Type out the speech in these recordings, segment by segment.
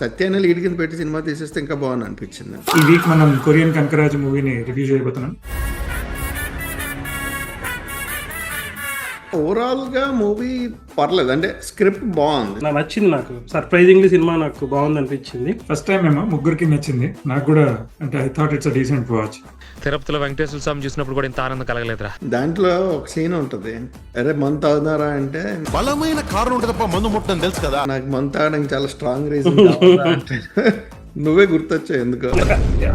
సత్యాన్ని లీడ్ కింద పెట్టి సినిమా తీసేస్తే ఇంకా బాగుంది అనిపించింది. ఈ వీక్ మనం కొరియన్ కనకరాజు మూవీని రివ్యూ చేయబోతున్నాం. ఓవరాల్ గా మూవీ పర్లేదు, అంటే స్క్రిప్ట్ బాగుంది, నాకు నచ్చింది. నాకు సర్ప్రైజింగ్లీ సినిమా నాకు బాగుంది అనిపించింది. ఫస్ట్ టైం ఏమో ముగ్గురికి నచ్చింది. నాకు కూడా అంటే I thought it's a decent watch. తిరుపతిలో వెంకటేశ్వర స్వామి చూసినప్పుడు కూడా ఇంత ఆనందం కలగలేదురా. దాంట్లో ఒక సీన్ ఉంటది, అరే మంత్ తాగుతారా అంటే బలమైన కారణం ఉంటుంది తప్ప మందు ముట్టని తెలుసు కదా. నాకు మంత్ తాగడానికి చాలా స్ట్రాంగ్ రీజన్ అంటే నువ్వే గుర్తొచ్చావు ఎందుకో.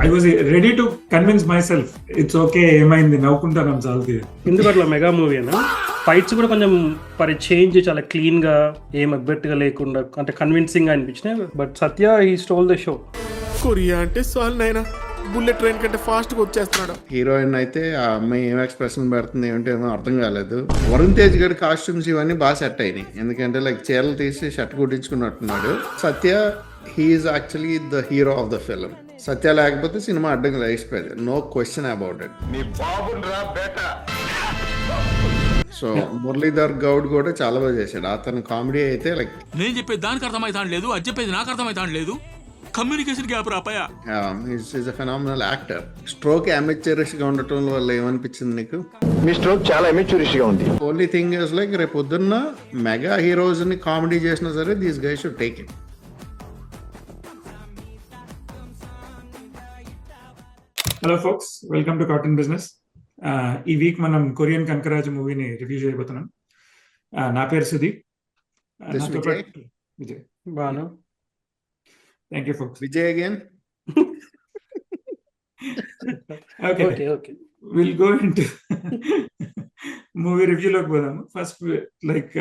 I was ready to convince my self it's okay, ఏమైంది నవ్వుకుంటాను చాలు. ఎందుకంటే మెగా మూవీ అయినా ఫైట్స్ కూడా కొంచెం చేంజ్ చాలా క్లీన్ గా, ఏం అబ్బెట్టుగా లేకుండా అంటే కన్విన్సింగ్ గా అనిపించినాయి. But Satya he stole the show. Korea అంటే సాల్ నైనా బుల్లెట్ ట్రైన్ కంటే ఫాస్ట్ గా వచ్చేస్తున్నాడు. హీరోయిన్ అయితే ఆ అమ్మాయి ఏం ఎక్స్ప్రెషన్ పెడుతుంది ఏమంటే ఏమో అర్థం కాలేదు. వరుణ్ తేజ్ గారి కాస్ట్యూమ్స్ ఇవన్నీ బాగా సెట్ అయినాయి, ఎందుకంటే లైక్ చీరలు తీసి షర్ట్ కుట్టించుకున్నట్టున్నాడు. Satya he is actually the hero of the film. Satya లేకపోతే సినిమా అడ్డంగా లేచిపోయేది, no question about it. So Muralidhar Goud కూడా చాలా బాగా చేశాడు. అతను కామెడీ అయితే లైక్ నేను చెప్పేది దానికి అర్థమైతాను లేదు, అది చెప్పేది నాకు అర్థమైతాను లేదు. కమ్యూనికేషన్ గ్యాప్ రాపాయా. Is a phenomenal actor. Stroke amateurish గా ఉండటం వల్ల ఏమనిపించింది నీకు? మీ స్ట్రోక్ చాలా అమెచరిష్ గా ఉంది. ఓన్లీ థింగ్ ఇస్ లైక్ రేపు పొద్దున్న మెగా హీరోస్ ని కామెడీ చేసినా సరే these guys should take it. Hello folks, welcome to cotton business. ఈ వీక్ మనం కొరియన్ కనకరాజు మూవీని రివ్యూ చేయబోతున్నాం. నా పేరు Sudeep. Vijay. Bhanu. Thank you folks. Vijay again. Okay, will go into movie రివ్యూలోకి పోదాము. First like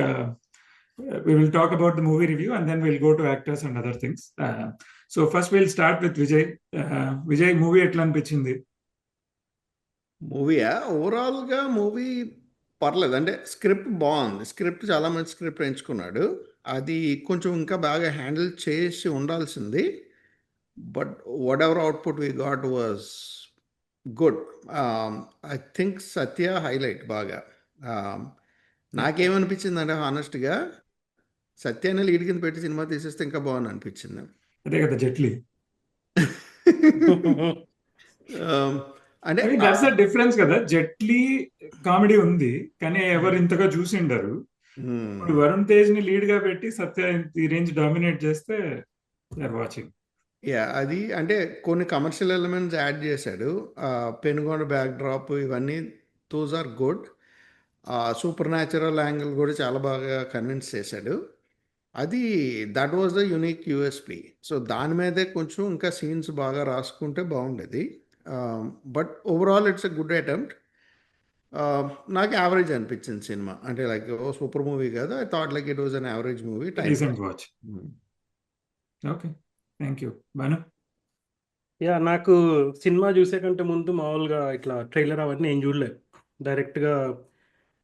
we will talk about the movie review and then we'll go to actors and other things. So first we'll start with Vijay. Vijay, movie ఎట్లా అనిపించింది? మూవీయా overall గా movie పర్లేదు, అంటే script బాగుంది. Script చాలా మంచి స్క్రిప్ట్ ఎంచుకున్నాడు. అది కొంచెం ఇంకా బాగా హ్యాండిల్ చేసి ఉండాల్సింది. But whatever output we got was good. I think Satya highlight బాగా. నాకేమనిపించింది అంటే హానెస్ట్గా సత్యాన్ని లీడ్ కింద పెట్టి సినిమా తీసేస్తే ఇంకా బాగుంది అనిపించింది. అదే కదా జెట్లీ. అంటే దట్స్ ద డిఫరెన్స్ కదా. జెట్లీ కామెడీ ఉంది కానీ ఎవరు ఇంతగా చూసిండరు. వరుణ్ తేజ్ ని లీడ్ గా పెట్టి సత్య ఈ రేంజ్ డామినేట్ చేస్తే వాచింగ్. యా, అది అంటే కొన్ని కమర్షియల్ ఎలిమెంట్స్ యాడ్ చేశాడు. పెనుగొండ బ్యాక్ డ్రాప్ ఇవన్నీ those are good. Supernatural angle కూడా చాలా బాగా కన్విన్స్ చేశాడు. అది that was the unique USP. So దాని మీదే కొంచెం ఇంకా సీన్స్ బాగా రాసుకుంటే బాగుండేది. But overall it's a good attempt. నాకు యావరేజ్ అనిపించింది సినిమా. అంటే లైక్ సూపర్ మూవీ కాదు, I thought like it was an average movie. Watch. Okay, thank you. Bhanu. Yeah, నాకు సినిమా చూసే కంటే ముందు మామూలుగా ఇట్లా ట్రైలర్ అవన్నీ ఏం చూడలేదు. డైరెక్ట్గా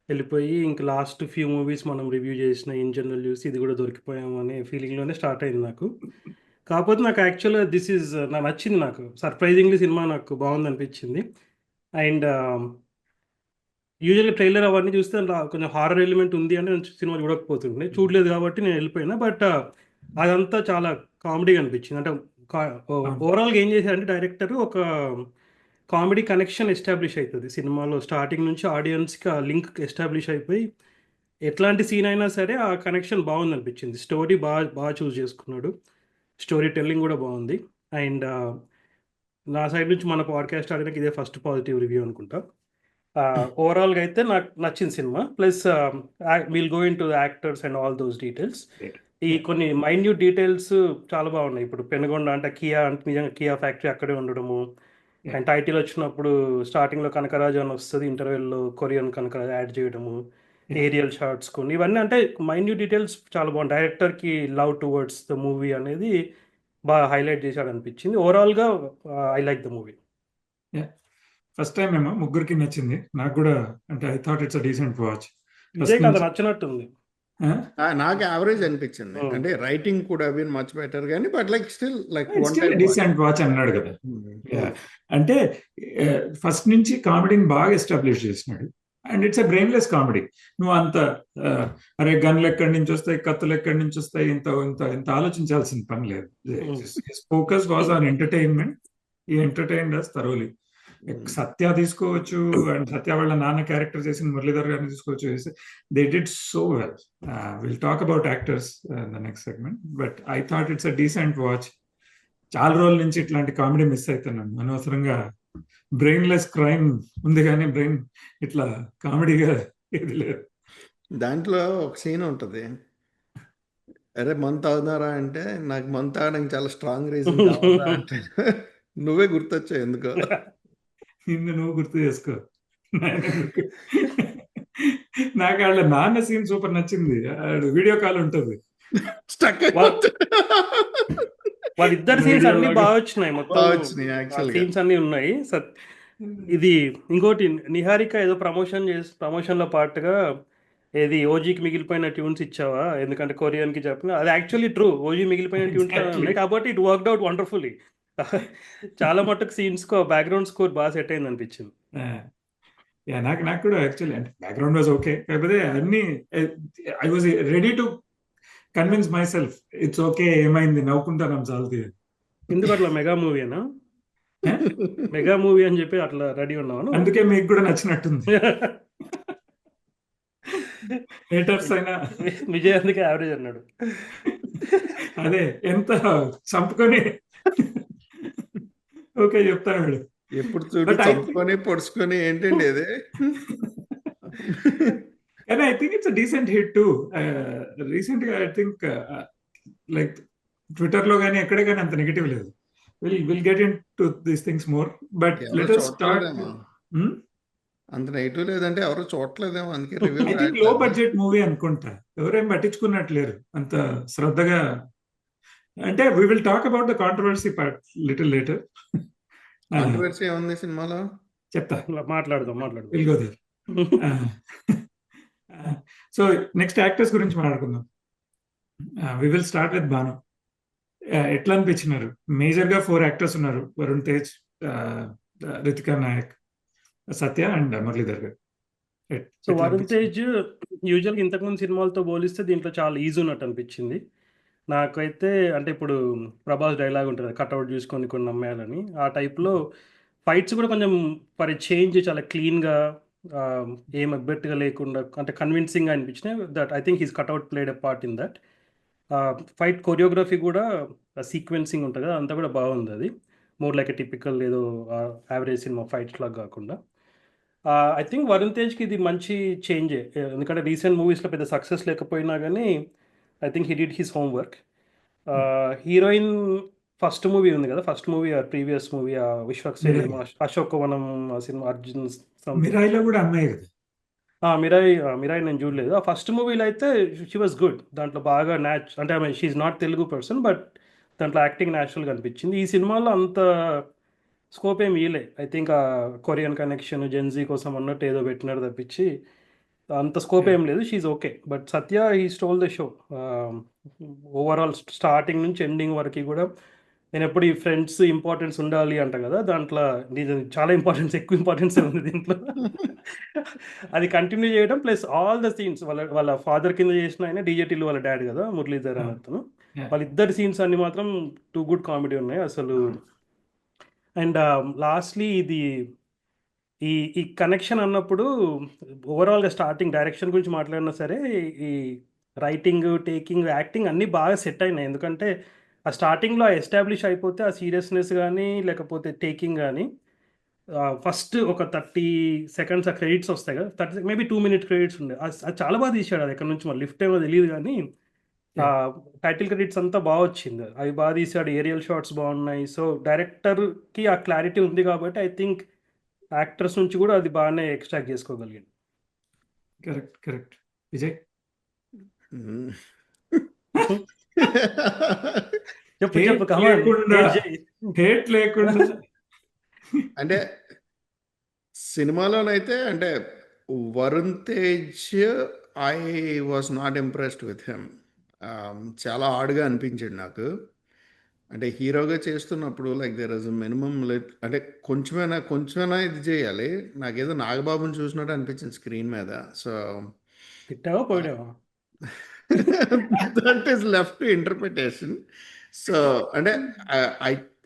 వెళ్ళిపోయి ఇంకా లాస్ట్ ఫ్యూ మూవీస్ మనం రివ్యూ చేసిన ఇన్ జనరల్ చూసి ఇది కూడా దొరికిపోయాము అనే ఫీలింగ్లోనే స్టార్ట్ అయింది నాకు. కాకపోతే నాకు యాక్చువల్గా నాకు నచ్చింది. నాకు సర్ప్రైజింగ్లీ సినిమా నాకు బాగుంది అనిపించింది. అండ్ యూజువల్గా ట్రైలర్ అవన్నీ చూస్తే అందులో కొంచెం హారర్ ఎలిమెంట్ ఉంది అంటే నేను సినిమా చూడకపోతుండే, చూడలేదు కాబట్టి నేను వెళ్ళిపోయినా. బట్ అదంతా చాలా కామెడీగా అనిపించింది. అంటే ఓవరాల్గా ఏం చేశారంటే డైరెక్టర్ ఒక కామెడీ కనెక్షన్ ఎస్టాబ్లిష్ అవుతుంది సినిమాలో. స్టార్టింగ్ నుంచి ఆడియన్స్కి ఆ లింక్ ఎస్టాబ్లిష్ అయిపోయి ఎట్లాంటి సీన్ అయినా సరే ఆ కనెక్షన్ బాగుంది అనిపించింది. స్టోరీ బాగా చూస్ చేసుకున్నాడు. స్టోరీ టెల్లింగ్ కూడా బాగుంది. అండ్ నా సైడ్ నుంచి మన పాడ్కాస్ట్ ఆడినాక ఇదే ఫస్ట్ పాజిటివ్ రివ్యూ అనుకుంటా. ఓవరాల్గా అయితే నాకు నచ్చింది cinema. Plus will go in to the actors and all those details. ఈ కొన్ని మైన్యూట్ డీటెయిల్స్ చాలా బాగున్నాయి. ఇప్పుడు పెనుగొండ అంటే కియా, అంటే నిజంగా కియా ఫ్యాక్టరీ అక్కడే ఉండడము. అండ్ టైటిల్ వచ్చినప్పుడు స్టార్టింగ్లో కనకరాజు అని వస్తుంది, ఇంటర్వెల్లో కొరియన్ కనకరాజు యాడ్ చేయడము, ఏరియల్ షార్ట్స్ కొన్ని, ఇవన్నీ అంటే మైన్యూట్ డీటెయిల్స్ చాలా బాగుంది. డైరెక్టర్కి లవ్ టువర్డ్స్ ద మూవీ అనేది బాగా హైలైట్ చేశాడు అనిపించింది. ఓవరాల్గా I like the movie. First time ఏమో ముగ్గురికి నచ్చింది. నాకు కూడా అంటే I thought it's a decent watch. ఇదే కదా నచ్చినట్టుంది. నాకు యావరేజ్ అనిపించింది. అంటే రైటింగ్ కూడా బీన్ మచ్ బెటర్ కానీ but like still like decent watch అన్నాడు కదా. అంటే ఫస్ట్ నుంచి కామెడీని బాగా ఎస్టాబ్లిష్ చేసినాడు. And it's a brainless comedy. నువ్వు అంత అరే గన్లు ఎక్కడి నుంచి వస్తాయి, కత్తులు ఎక్కడి నుంచి వస్తాయి, ఇంత ఇంత ఇంత ఆలోచించాల్సిన పని లేదు. Focus was on entertainment. ఈ ఎంటర్టైన్డ్ అస్ థరోలీ. సత్య తీసుకోవచ్చు, అండ్ సత్య వాళ్ళ నాన్న క్యారెక్టర్ చేసిన మురళీధర్ గారిని తీసుకోవచ్చు. They did so well. Will talk about actors the next segment, but I thought it's a decent watch. చాలా రోజుల నుంచి ఇట్లాంటి కామెడీ మిస్ అవుతున్నాను. అనవసరంగా బ్రెయిన్లెస్ క్రైమ్ ఉంది కానీ బ్రెయిన్ ఇట్లా కామెడీగా ఇది లేదు. దాంట్లో ఒక సీన్ ఉంటుంది, అరే మంత్ తాగుతున్నారా అంటే నాకు మంత్ తాగడానికి చాలా స్ట్రాంగ్ రీజన్ కావాలా అంటే నువ్వే గుర్తొచ్చావు ఎందుకో. నిన్ను నువ్వు గుర్తు చేసుకో. నాకు వాళ్ళ నాన్న సీన్ సూపర్ నచ్చింది. వీడియో కాల్ ఉంటుంది, స్టక్ వాళ్ళిద్దరు సీన్స్ అన్ని బాగా వచ్చినాయి. మొత్తం సీన్స్ అన్ని ఉన్నాయి. ఇది ఇంకోటి నిహారిక ఏదో ప్రమోషన్ లో పాటుగా ఏది ఓజీకి మిగిలిపోయిన ట్యూన్స్ ఇచ్చావా, ఎందుకంటే కొరియన్ కి చెప్పిన అది యాక్చువల్లీ ట్రూ. ఓజీ మిగిలిపోయిన ట్యూన్స్ ఉన్నాయి కాబట్టి ఇట్ వర్క్డ్ అవుట్ వండర్ఫుల్లీ. చాలా మటుకు సీన్స్ కు బ్యాక్గ్రౌండ్ స్కోర్ బాగా సెట్ అయింది అనిపించింది. నాకు కూడా యాక్చువల్లీ అంటే బ్యాక్గ్రౌండ్ వాజ్ ఓకే, కాకపోతే అన్ని I was ready to convince my self it's okay, ఏమైంది నవ్వుకుంటాను చాలు. ఎందుకు అట్లా మెగా మూవీనా, మెగా మూవీ అని చెప్పి అట్లా రెడీ ఉన్నాను. అందుకే మీకు కూడా నచ్చినట్టుంది. హేటర్స్ అయినా విజయ్ అందుకే యావరేజ్ అన్నాడు. అదే ఎంత చంపుకొని ఓకే చెప్తాడు. ఎప్పుడు చూడు చంపుకొని పొడుచుకొని ఏంటండి అది. And I think it's a decent hit too. Recently, I think like Twitter lo gaani ekkade gaani anta negative ledu. We'll get into these things more, but let us start. అంత negative లేదంటే ఎవరు చూడలేదేమో, అందుకే review. I think low budget movie అనుకుంటా, ఎవరేం పట్టించుకున్నట్లేరు అంత శ్రద్ధగా. అంటే we will talk about the controversy part little later. Controversy ఏముంది సినిమాలో చెప్తా, మాట్లాడదాం. We'll go there. So next actors గురించి మాట్లాడుకుందాం. We will start with Bhanu. ఎట్లా అనిపించినారు? మేజర్ గా 4 యాక్టర్స్ ఉన్నారు, వరుణ్ తేజ్, రితికా నాయక్, సత్య అండ్ మురళీధర్ గారు. సో వరుణ్ తేజ్ యూజువల్గా ఇంతకుముందు సినిమాలతో పోలిస్తే దీంట్లో చాలా ఈజీ ఉన్నట్టు అనిపించింది నాకైతే. అంటే ఇప్పుడు ప్రభాస్ డైలాగ్ ఉంటుంది, కట్అవుట్ చూసుకొని కొన్ని నమ్మేయాలని, ఆ టైప్లో ఫైట్స్ కూడా కొంచెం ఫర్ చేంజ్ చాలా క్లీన్గా, ఏం అబ్బెట్టుగా లేకుండా, అంటే కన్విన్సింగ్గా అనిపించినాయి. That I think he's cutout played a part in that. Fight choreography కూడా సీక్వెన్సింగ్ ఉంటుంది కదా, అంతా కూడా బాగుంది. అది మోర్ లైక్ ఎ టిపికల్ ఏదో యావరేజ్ సినిమా ఫైట్స్ లాగా కాకుండా. ఐ థింక్ వరుణ్ తేజ్కి ఇది మంచి చేంజే, ఎందుకంటే రీసెంట్ మూవీస్లో పెద్ద సక్సెస్ లేకపోయినా కానీ I think he did his homework. Heroine first movie ఉంది కదా, first movie previous movie Vishwaksen Ashokavanam సినిమా, అర్జున్ మిరాయిలో కూడా అమ్మాయి కదా. మిరాయి నేను చూడలేదు. ఆ ఫస్ట్ మూవీలో అయితే షీ వాజ్ గుడ్, దాంట్లో బాగా అంటే ఆమె she's not Telugu person, but దాంట్లో యాక్టింగ్ న్యాచురల్గా అనిపించింది. ఈ సినిమాలో అంత స్కోప్ ఏమి ఇయలే. ఐ థింక్ ఆ కొరియన్ కనెక్షన్ జెన్జీ కోసం అన్నట్టు ఏదో పెట్టినారు తప్పించి అంత స్కోప్ ఏం లేదు. She's okay, but Satya he stole the show. Overall starting నుంచి ఎండింగ్ వరకు కూడా నేను ఎప్పుడు ఈ ఫ్రెండ్స్ ఇంపార్టెన్స్ ఉండాలి అంట కదా, దాంట్లో చాలా ఎక్కువ ఇంపార్టెన్స్ ఉంది దీంట్లో. అది కంటిన్యూ చేయడం ప్లస్ ఆల్ ద సీన్స్ వాళ్ళ ఫాదర్ కింద చేసిన ఆయన డీజేటీలు వాళ్ళ డాడీ కదా మురళీధర్ అని అతను, వాళ్ళిద్దరు సీన్స్ అన్ని మాత్రం టూ గుడ్ కామెడీ ఉన్నాయి అసలు. అండ్ లాస్ట్లీ ఇది ఈ కనెక్షన్ అన్నప్పుడు ఓవరాల్గా స్టార్టింగ్ డైరెక్షన్ గురించి మాట్లాడినా సరే ఈ రైటింగ్, టేకింగ్, యాక్టింగ్ అన్నీ బాగా సెట్ అయినాయి. ఎందుకంటే ఆ స్టార్టింగ్లో ఎస్టాబ్లిష్ అయిపోతే ఆ సీరియస్నెస్ కానీ లేకపోతే టేకింగ్ కానీ ఫస్ట్ ఒక 30 seconds ఆ క్రెడిట్స్ వస్తాయి కదా, 30 మేబీ 2 minute క్రెడిట్స్ ఉండే, అది చాలా బాగా తీసాడు. అది ఎక్కడి నుంచి మరి లిఫ్ట్ ఏమో తెలియదు కానీ టైటిల్ క్రెడిట్స్ అంతా బాగా వచ్చింది, అవి బాగా తీసాడు. ఏరియల్ షాట్స్ బాగున్నాయి. సో డైరెక్టర్కి ఆ క్లారిటీ ఉంది కాబట్టి ఐ థింక్ యాక్టర్స్ నుంచి కూడా అది బాగానే ఎక్స్ట్రాక్ట్ చేసుకోగలిగాడు. కరెక్ట్ విజయ్. చెప్పు హేట్ లేకుండా అంటే సినిమాలోనైతే అంటే Varun Tej I was not impressed with him. చాలా హార్డ్గా అనిపించింది నాకు. అంటే హీరోగా చేస్తున్నప్పుడు లైక్ దేర్ ఇస్ మినిమం అంటే కొంచెమైనా ఇది చేయాలి. నాకేదో నాగబాబుని చూసినట్టు అనిపించింది స్క్రీన్ మీద. సో తిట్టావా పోయావా? That is left to interpretation. So అంటే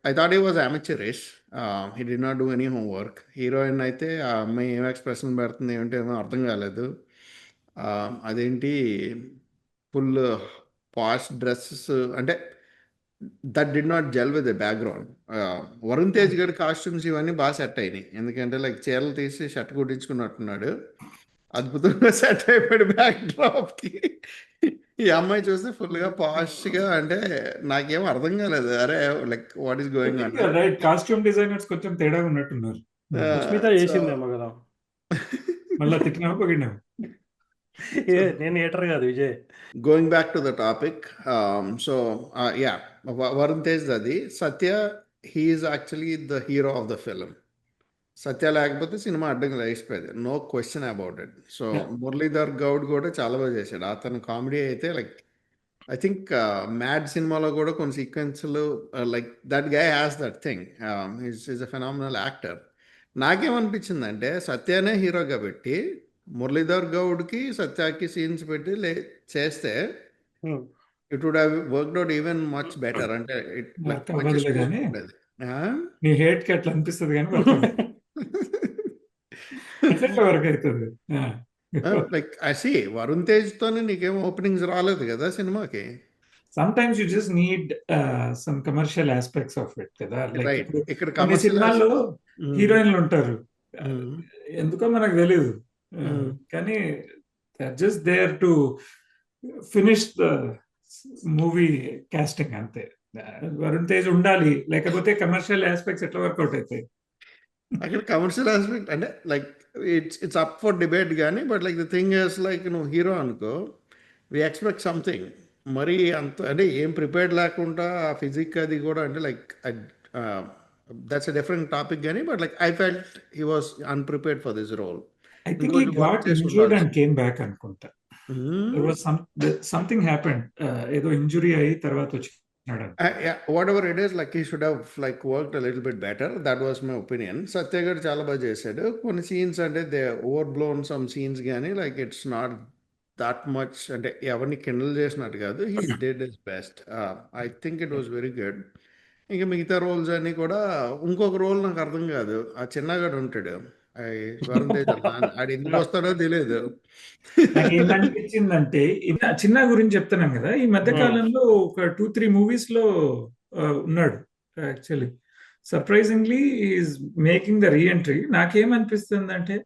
I thought he was amateurish. He did not do any homework. Heroine అయితే ఆ అమ్మాయి ఏం ఎక్స్ప్రెషన్ పెడుతుంది ఏమిటి ఏమో అర్థం కాలేదు. అదేంటి ఫుల్ పాష్ డ్రెస్సెస్ అంటే that did not gel with the background. Varun Tej గారి కాస్ట్యూమ్స్ ఇవన్నీ బాగా సెట్ అయినాయి. ఎందుకంటే లైక్ చీరలు తీసి షర్ట్ కుట్టించుకున్నట్టున్నాడు. అద్భుతంగా సెట్ అయిపోయాడు బ్యాక్ డ్రాప్కి. ఈ అమ్మాయి చూస్తే ఫుల్గా పాష్గా అంటే నాకేం అర్థం కాలేదు. అరే like what is going on. Right, costume designers కొంచెం తేడా ఉన్నట్టున్నారు. సుస్మిత చేసిందేమో కదా. మళ్ళీ తిట్టినావు పొగిడినావు. నేను ఏటర్ కాదు Vijay. Going back to the topic, yeah, Varun Tej Dadi, Satya, he is actually the hero of the film. Satya లేకపోతే సినిమా అడ్డంగా లేచిపోయేది, no question about it. So Muralidhar Goud కూడా చాలా బాగా చేశాడు. అతను కామెడీ అయితే లైక్ ఐ థింక్ మ్యాడ్ సినిమాలో కూడా కొన్ని సీక్వెన్స్లు like that guy has that thing. Is a phenomenal actor. నాకేమనిపించిందంటే సత్యానే హీరోగా పెట్టి మురళీధర్ గౌడ్కి సత్యాకి సీన్స్ పెట్టి చేస్తే it would have worked out even much better. అంటే నీ హేట్ కి అట్లా అనిపిస్తుంది కానీ వర్క్ అవుతుంది. Like I see Varun Tej తోనే నీకేం ఓపెనింగ్స్ రాలేదు కదా సినిమాకి. Sometimes you just need some commercial aspects of it కదా. Right. ఇక్కడ కొన్ని సినిమాల్లో హీరోయిన్లు ఉంటారు, ఎందుకో మనకు తెలియదు, కానీ just there to finish the movie casting అంతే. వరుణ్ తేజ్ ఉండాలి, లేకపోతే కమర్షియల్ ఆస్పెక్ట్స్ ఎట్లా వర్కౌట్ అవుతాయి. అక్కడ కమర్షియల్ ఆస్పెక్ట్ అంటే like it's up for debate కానీ, but like the thing is like నువ్వు హీరో అనుకో, వి ఎక్స్పెక్ట్ సంథింగ్. మరి అంత అంటే ఏం ప్రిపేర్డ్ లేకుండా ఆ ఫిజిక్ అది కూడా అంటే like that's a different topic కానీ, but like I felt he was unprepared for this role. I think he got injured and came back అనుకుంటా. There was something happened. ఏదో ఇంజురీ అయ్యి తర్వాత వచ్చినాడు. Whatever it is, like he should have like worked a little bit better. That was my opinion. Satya garu చాలా బాగా చేశాడు. కొన్ని scenes అంటే దే ఓవర్బ్లోన్ సమ్ సీన్స్ కానీ like it's not that much అంటే ఎవరిని కిండల్ చేసినట్టు కాదు. He did his best. I think it was very good. ఇంకా మిగతా రోల్స్ అన్నీ కూడా ఇంకొక రోల్ నాకు అర్థం కాదు. ఆ చిన్నగాడు ఉంటాడు వరుణ్ తేజ్, ఆడు ఎందుకు వస్తాడో తెలియదు. నాకు ఏమనిపించిందంటే చిన్న గురించి చెప్తున్నాను కదా, ఈ మధ్య కాలంలో ఒక 2-3 మూవీస్ లో ఉన్నాడు. Actually surprisingly is making the reentry. నాకేమనిపిస్తుంది అంటే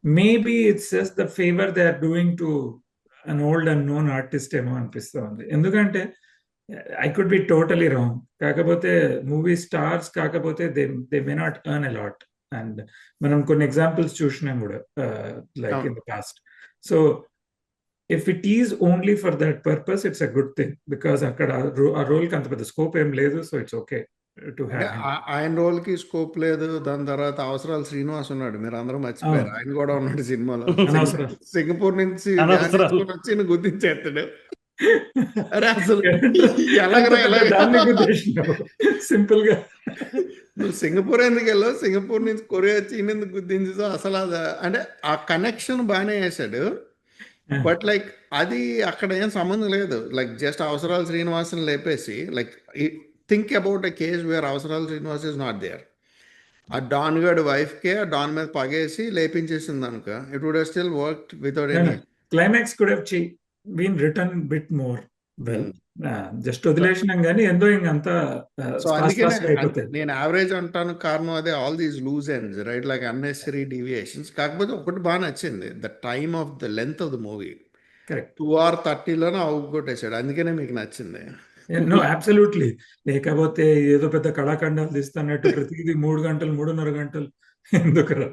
maybe it's just the favour they are doing to an old and known artist ఏమో అనిపిస్తుంది. ఎందుకంటే I could be totally wrong, కాకపోతే మూవీ స్టార్స్ కాకపోతే they may not earn a lot. అండ్ మనం కొన్ని ఎగ్జాంపుల్స్ చూసినాం కూడా like in the past. So if it is only for that purpose it's a good thing, because అక్కడ ఆ role కి అంత పెద్ద స్కోప్ ఏం లేదు. So it's okay to have. ఆయన రోల్ కి స్కోప్ లేదు. దాని తర్వాత అవసరాలు శ్రీనివాస్ ఉన్నాడు, మీరు అందరూ మర్చిపోయారు. ఆయన కూడా ఉన్నాడు సినిమాలో. సింగపూర్ నుంచి వచ్చి గుర్తించేస్తాడు. అరే అసలు సింపుల్ గా నువ్వు సింగపూర్ ఎందుకు వెళ్ళావు, సింగపూర్ నుంచి కొరియా వచ్చి ఎందుకు గుర్తించు. అసలు అది అంటే ఆ కనెక్షన్ బాగానే వేసాడు, బట్ లైక్ అది అక్కడ ఏం సంబంధం లేదు. లైక్ జస్ట్ అవసరాలు శ్రీనివాసన్ లేపేసి like think about a case where Avasarala Srinivas is not there. ఆ డాన్ గడ్ వైఫ్కే ఆ డాన్ మీద పగేసి లేపించేసింది అనుక, it would have still worked without any climax could have been written bit more well. Just వదిలేసినాం కానీ ఎంతో ఇంకంతా. సో అందుకే నేను యావరేజ్ అంటాను, కారణం అదే. All these loose ends right, like unnecessary deviations. కాకపోతే ఒకటి బాగా నచ్చింది, the time of the length of the movie. Correct, 2:30 అవుగొట్టేశాడు, అందుకనే మీకు నచ్చింది. No absolutely. లేకపోతే ఏదో పెద్ద కళాఖండాలు తీస్తున్నట్టు ప్రతిదీ 3 గంటలు 3.5 గంటలు ఎందుకురా.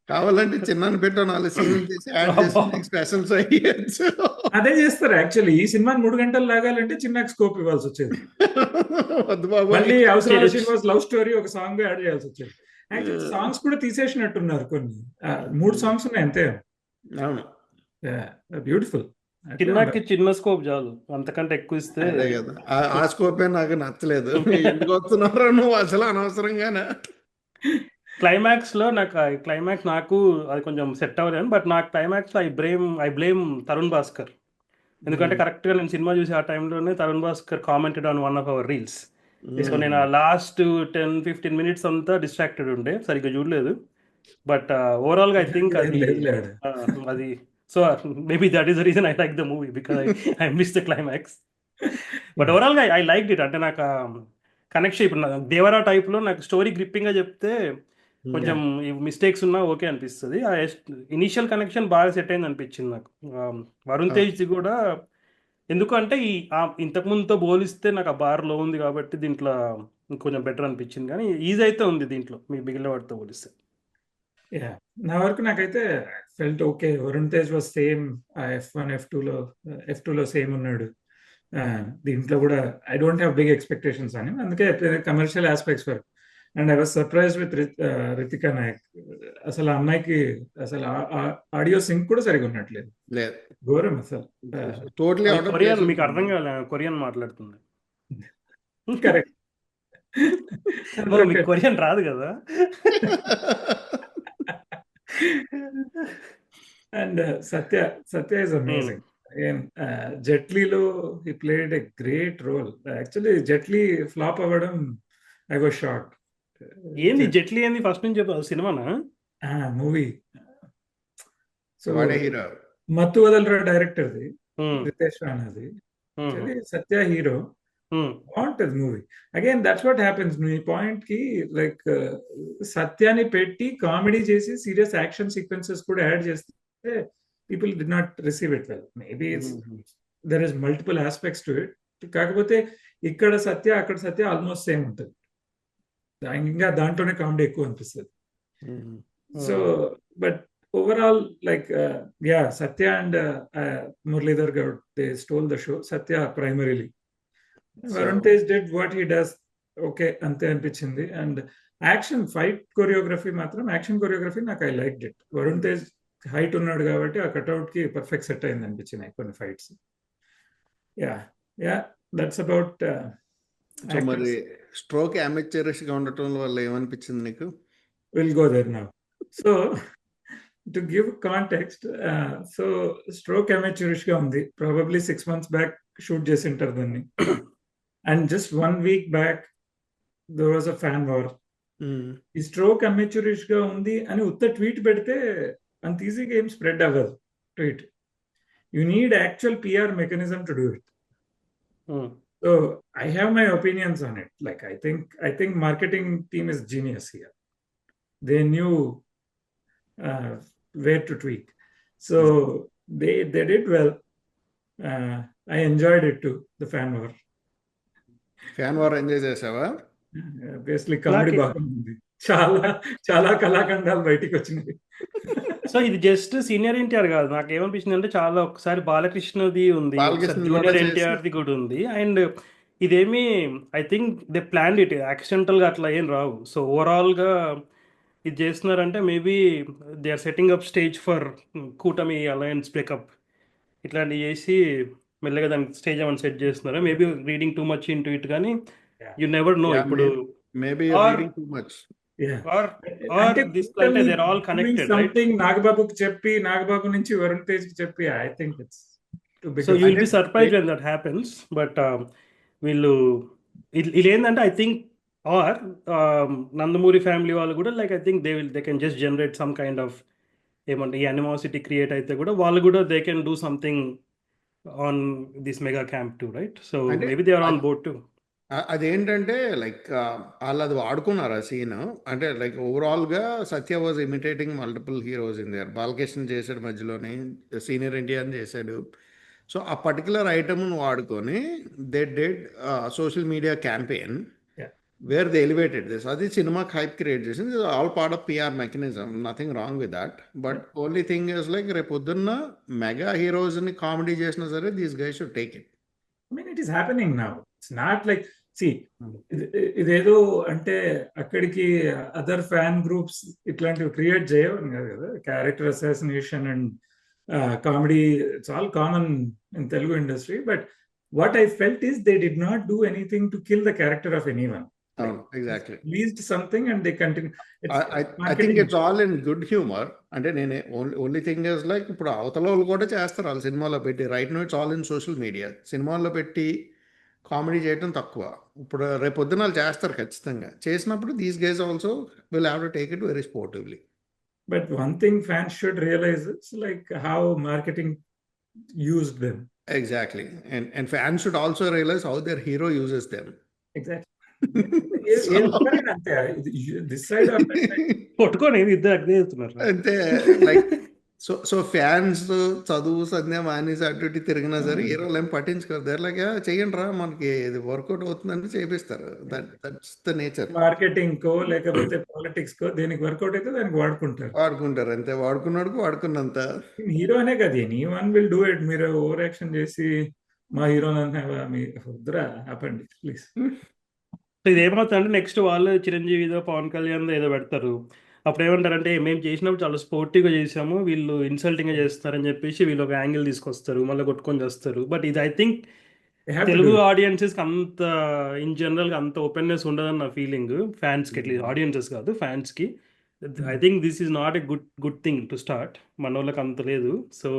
కావాలంటే చిన్న పెట్ట 4 సీన్లు తీసి యాడ్ చేసి స్పెషల్స్ అయ్యచ్చు. అదే చేస్తారు యాక్చువల్లీ. ఈ సినిమాని 3 గంటలు లాగాలంటే చిన్న స్కోప్ ఇవ్వాల్సి వచ్చేది. మళ్ళీ అవసరం శ్రీనివాస్ లవ్ స్టోరీ ఒక సాంగ్ యాడ్ చేయాల్సి వచ్చేది. యాక్చువల్లీ సాంగ్స్ కూడా తీసేసినట్టున్నారు కొన్ని. 3 సాంగ్స్ ఉన్నాయి అంతే. అవును, బ్యూటిఫుల్. సినిమాకి చిన్న స్కోప్ చాలు, అంతకంటే ఎక్కువ ఇస్తే అదే కదా, ఆ స్కోపే నాకు నచ్చలేదు. ఎందుకు వస్తున్నారో నువ్వు అసలు అనవసరంగానే. క్లైమాక్స్లో నాకు అది కొంచెం సెట్ అవ్వలేదు. బట్ నాకు క్లైమాక్స్లో ఐ బ్లేమ్ తరుణ్ భాస్కర్. ఎందుకంటే కరెక్ట్గా నేను సినిమా చూసి ఆ టైంలోనే Tarun Bhaskar commented on one of our reels. So నేను ఆ లాస్ట్ 10-15 మినిట్స్ అంతా డిస్ట్రాక్టెడ్ ఉండే, సరిగ్గా చూడలేదు. బట్ ఓవరాల్గా ఐ థింక్ అది so maybe that is the reason I like the movie, because I miss the climax. But ఓవరాల్గా ఐ లైక్ ఇట్. అంటే నాకు కనెక్షన్ ఇప్పుడు దేవరా టైప్లో నాకు స్టోరీ గ్రిప్పింగ్గా చెప్తే కొంచెం మిస్టేక్స్ ఉన్నా ఓకే అనిపిస్తుంది. ఆ ఇనీషియల్ కనెక్షన్ బాగా సెట్ అయింది అనిపించింది నాకు. వరుణ్ తేజ్ది కూడా ఎందుకంటే ఇంతకుముందుతో పోలిస్తే నాకు ఆ బార్ లో ఉంది కాబట్టి దీంట్లో ఇంకొంచెం బెటర్ అనిపించింది, కానీ ఈజీ అయితే ఉంది దీంట్లో మిగిలిన వాటితో పోలిస్తే. నా వరకు నాకైతే felt okay. Varun Tej was same F1 F2లో సేమ్ ఉన్నాడు. దీంట్లో కూడా I don't have big expectations అని, అందుకే కమర్షియల్ ఆస్పెక్ట్స్ వరకు. And I was surprise with Ritika Nayak. అసలు ఆ అమ్మాయికి అసలు ఆడియో సింక్ కూడా సరిగా ఉన్నట్లేదు, ఘోరం అసలు. టోటలీ కొరియన్ మీకు అర్థం కాలే, కొరియన్ మాట్లాడుతుంది. కరెక్ట్. మీకు కొరియన్ రాదు కదా. And Satya is amazing. జెట్లీలో he played a great role. Actually Jetlee flop అవ్వడం ఐ వాజ్ షాక్. ఏంది జెట్లీ ఏంది ఫస్ట్ నుంచి చెప్పావు సినిమానా? మూవీ. సో హీరో మత్తు వదలరా డైరెక్టర్ది, రితేష్ రాణాది. సత్య హీరో. బాగుంటది movie. Again that's what happens. Me point కి లైక్ సత్యాన్ని పెట్టి కామెడీ చేసి సీరియస్ యాక్షన్ సీక్వెన్సెస్ కూడా యాడ్ చేస్తే people did not receive it well. Maybe there is multiple aspects to it. కాకపోతే ఇక్కడ సత్య అక్కడ సత్య ఆల్మోస్ట్ సేమ్ ఉంటుంది. ఇంకా దాంట్లోనే కామెడీ ఎక్కువ అనిపిస్తుంది. So but overall like Satya and Muralidhar Goud they stole the show. Satya primarily. Varun Tej did what he does okay అంతే అనిపించింది. అండ్ ఫైట్ కొరియోగ్రఫీ నాకు I like it. Varun Tej height ఉన్నాడు కాబట్టి ఆ కట్అవుట్ కి పర్ఫెక్ట్ సెట్ అయింది అనిపించినాయి కొన్ని ఫైట్స్. That's about. మరి స్ట్రోక్ అమెచరిష్ గా ఉండటం వల్ల ఏమనిపించింది నీకు? Will go there now. So to give context, so stroke amateurish గా ఉంది. ప్రాబబ్లీ 6 months బ్యాక్ షూట్ చేసి ఉంటారు దాన్ని. And just 1 week back, there was a fan war. ఈ స్ట్రోక్ అమెచ్యూరిష్ గా ఉంది అని ఉత్త ట్వీట్ పెడితే అంత ఈజీగా ఏం స్ప్రెడ్ అవ్వదు tweet. You need actual PR mechanism to do it. So I have my opinions on it. Like I think marketing team is genius here. They knew where to tweak. So they did well. I enjoyed it too, the fan war. Fan war enjoy చేసావా? Obviously comedy బాగుంది. చాలా కళాఖండాలు బయటికి వచ్చినాయి. So ఇది just senior NTR కాదు, నాకు ఏమనిపించింది అంటే చాలా ఒకసారి బాలకృష్ణది ఉంది, జూనియర్ ఎన్టీఆర్ది కూడా ఉంది. అండ్ ఇదేమి I think they planned it, యాక్సిడెంటల్గా అట్లా ఏం రావు. సో ఓవరాల్గా ఇది చేస్తున్నారంటే maybe they are setting up stage for కూటమి అలయన్స్ బ్రేకప్ ఇట్లాంటివి చేసి మెల్లగా దానికి స్టేజ్ ఏమైనా సెట్ చేస్తున్నారు. Maybe reading too much into it, కానీ యు నెవర్ నో. ఇప్పుడు మేబీ రీడింగ్ టూ మచ్ నాగబాబుకి చెప్పి నాగబాబు నుంచి వరుణ్ తేజ్ కి చెప్పి I think it's so you will be surprised when that happens. But వీళ్ళు ఏంటంటే I think are Nandamuri family వాళ్ళు కూడా like I think they can just generate some kind of ఏమంటే ఈ అనిమాసిటీ క్రియేట్ అయితే కూడా వాళ్ళు కూడా they can do something on this mega camp too, right? So maybe they are on board too. అదేంటంటే like వాళ్ళు అది వాడుకున్నారు ఆ సీన్. అంటే లైక్ ఓవరాల్గా Satya was imitating multiple heroes in there. Balakrishna చేశాడు, మధ్యలోనే సీనియర్ ఎన్టీఆర్ చేశాడు. సో ఆ పర్టికులర్ ఐటమ్ను వాడుకొని they did social media campaign where they elevated this. అది సినిమాకి హైప్ క్రియేట్ చేసింది. All part of PR mechanism, nothing wrong with that. But only thing is like రేపు పొద్దున్న మెగా హీరోస్ని కామెడీ చేసినా సరే these guys should take it. I mean, it is happening now. It's not like, see, ఇదేదో అంటే అక్కడికి other fan groups ఇట్లాంటివి create చేయవని కాదు కదా. Character assassination and comedy, it's all common in Telugu industry. But what I felt is they did not do anything to kill the character of anyone. అవును, exactly. Released something and they continue. It's I think marketing. it's all in good humor. అంటే నేను only thing is like ఇప్పుడు అవతల వాళ్ళు కూడా చేస్తారు వాళ్ళు సినిమాలో పెట్టి. Right no it's all in social media. సినిమాల్లో పెట్టి కామెడీ చేయడం తక్కువ. ఇప్పుడు రేపు పొద్దున వాళ్ళు చేస్తారు ఖచ్చితంగా. చేసినప్పుడు these guys also will have to take it very sportively. But one thing fans should realize is like how marketing used them. Exactly. And fans should also realize how their hero uses them. Exactly. So- This side of that side. కొట్టుకొని ఇద్దరు అగ్ని చేస్తున్నారు. అంతే like so fans చదువు సంధ్య మానేసి అటు ఇటు తిరిగినా సరే హీరోలు ఏం పట్టించుకోరు. దేర్ లైక్ చేయండి రా మనకి ఇది వర్కౌట్ అవుతుందని చేపిస్తారు. That's the nature. మార్కెటింగ్ కో లేకపోతే పాలిటిక్స్ కో దేనికి వర్కౌట్ అయితే దానికి వాడుకుంటారు. వాడుకుంటారు అంతే. వాడుకున్నాడుకు వాడుకున్నంత. హీరో అనే కదా, any one will do it. మీరు ఓవర్ యాక్షన్ చేసి మా హీరో మీ వద్దురా ఆపండి ప్లీజ్. సో ఇది ఏమవుతుందంటే నెక్స్ట్ వాళ్ళు చిరంజీవిదో పవన్ కళ్యాణ్ ఏదో పెడతారు. అప్పుడు ఏమంటారంటే మేము చేసినప్పుడు చాలా స్పోర్టివ్గా చేసాము, వీళ్ళు ఇన్సల్టింగ్గా చేస్తారని చెప్పేసి వీళ్ళు ఒక యాంగిల్ తీసుకొస్తారు, మళ్ళీ కొట్టుకొని చేస్తారు. బట్ ఇది ఐ థింక్ తెలుగు ఆడియన్సెస్కి అంత ఇన్ జనరల్గా అంత ఓపెన్నెస్ ఉండదని నా ఫీలింగ్. ఫ్యాన్స్కి అట్లీస్ట్, ఆడియన్సెస్ కాదు ఫ్యాన్స్కి. I think this is not a good thing to start. మన వాళ్ళకి అంత లేదు. సో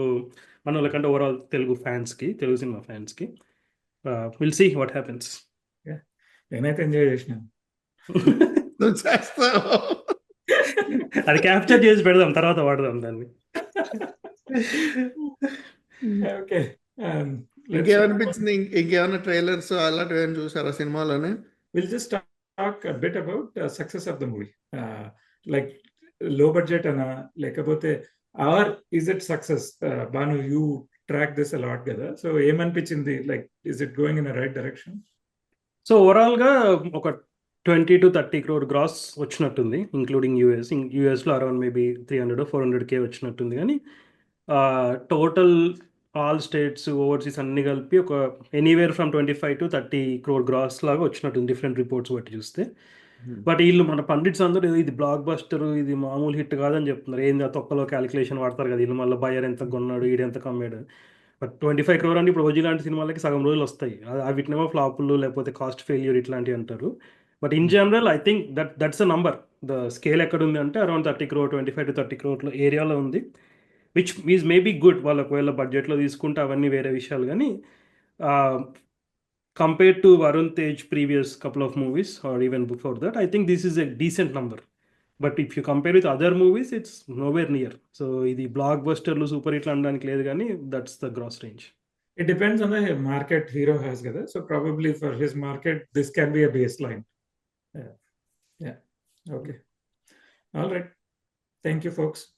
మన వాళ్ళకంటే ఓవరాల్ తెలుగు ఫ్యాన్స్కి, తెలుగు సినిమా ఫ్యాన్స్కి విల్ సీ వాట్ హ్యాపెన్స్. నేనైతే ఎంజాయ్ చేసినాను. నువ్వు చేస్తావు. అది క్యాప్చర్ చేసి పెడదాం, తర్వాత వాడదాం దాన్ని. ఓకే, ఇంకేమనిపించింది? ఇంకేమైనా ట్రైలర్స్ అలాంటివి ఏమైనా చూసారా సినిమాలోనే? we'll just talk a bit about success of the movie. Like low budget ana lekapothe or is it success? Banu, you track this a lot kada, so em anpichindi, like is it going in the right direction? So ఓవరాల్గా ఒక 20 to 30 crore gross వచ్చినట్టుంది, including యూఎస్లో around maybe 300-400K వచ్చినట్టుంది. కానీ total all states overseas అన్ని కలిపి ఒక anywhere from 25 to 30 crore gross లాగా వచ్చినట్టుంది డిఫరెంట్ రిపోర్ట్స్ బట్టి చూస్తే. బట్ వీళ్ళు మన పండిట్స్ అందరూ ఇది బ్లాక్ బస్టర్, ఇది మామూలు హిట్ కాదని చెప్తున్నారు. ఏంది ఆ తొక్కలో క్యాలిక్యులేషన్ వాడతారు కదా వీళ్ళు, మళ్ళీ బయర్ ఎంత కొన్నాడు, ఈడు ఎంత కమ్మాడు. బట్ 25 crore అంటే ఇప్పుడు ఓజీ లాంటి సినిమాలకి సగం రోజులు వస్తాయి. వీటినేమో ఫ్లాపులు లేకపోతే కాస్ట్ ఫెయిల్యూర్ ఇట్లాంటివి అంటారు. But in general I think that's a number. The scale ఎక్కడ ఉంది అంటే అరౌండ్ 30 crore, 25 to 30 crore ఏరియాలో ఉంది, విచ్ ఈజ్ మేబీ గుడ్. వాళ్ళు ఒకవేళ బడ్జెట్లో తీసుకుంటే అవన్నీ వేరే విషయాలు. కానీ compared to Varun Tej previous couple of movies or even before that, I think this is a decent number. But if you compare with other movies it's nowhere near. So ఇది బ్లాక్ బస్టర్లు సూపర్ హిట్లు అనడానికి లేదు, కానీ that's the gross range. It depends on the market hero has kada, so probably for his market this can be a baseline. Yeah, okay, all right, thank you folks.